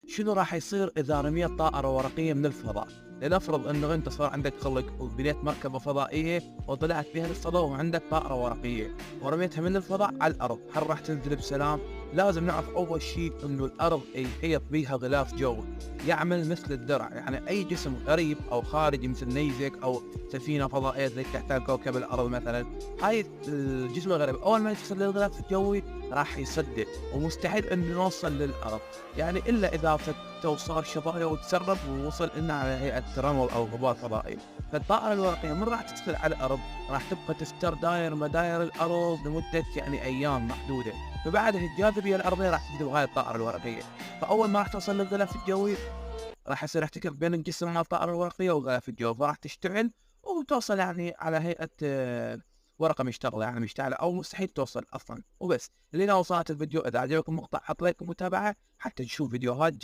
شنو راح يصير إذا رميت طائرة ورقية من الفضاء؟ لنفرض إنه أنت صار عندك خلق وبنيت مركبة فضائية وطلعت بها للفضاء وعندك طائرة ورقية ورميتها من الفضاء على الأرض، هل راح تنزل بسلام؟ لازم نعرف أول شيء إنه الأرض يحيط بها غلاف جوي يعمل مثل الدرع، يعني أي جسم غريب أو خارجي مثل نيزك أو سفينة فضائية زي تحت كوكب الأرض مثلا، هاي الجسم الغريب أول ما يصل للغلاف الجوي راح يصدق ومستحيل إنه يوصل للأرض، يعني إلا إذا وصار شظايا وتسرب ووصل لنا على هيئة رمل أو غبار فضائي. فالطائرة الورقية من راح تدخل على الأرض راح تبقى تفتر داير مداير الأرض لمدة يعني أيام محدودة، فبعدها الجاذبية الأرضية راح تجذب هاي الطائرة الورقية، فأول ما راح توصل للغلاف الجوي راح يصير احتكاك بين الجسم مع الطائرة الورقية والغلاف الجوي، فراح تشتعل وتوصل يعني على هيئة ورقة مشتغلة يعني مشتعلة أو مستحيل توصل أصلا. وبس، لنا وصلت الفيديو، إذا عجبكم المقطع حط لايك ومتابعة حتى نشوف فيديوهات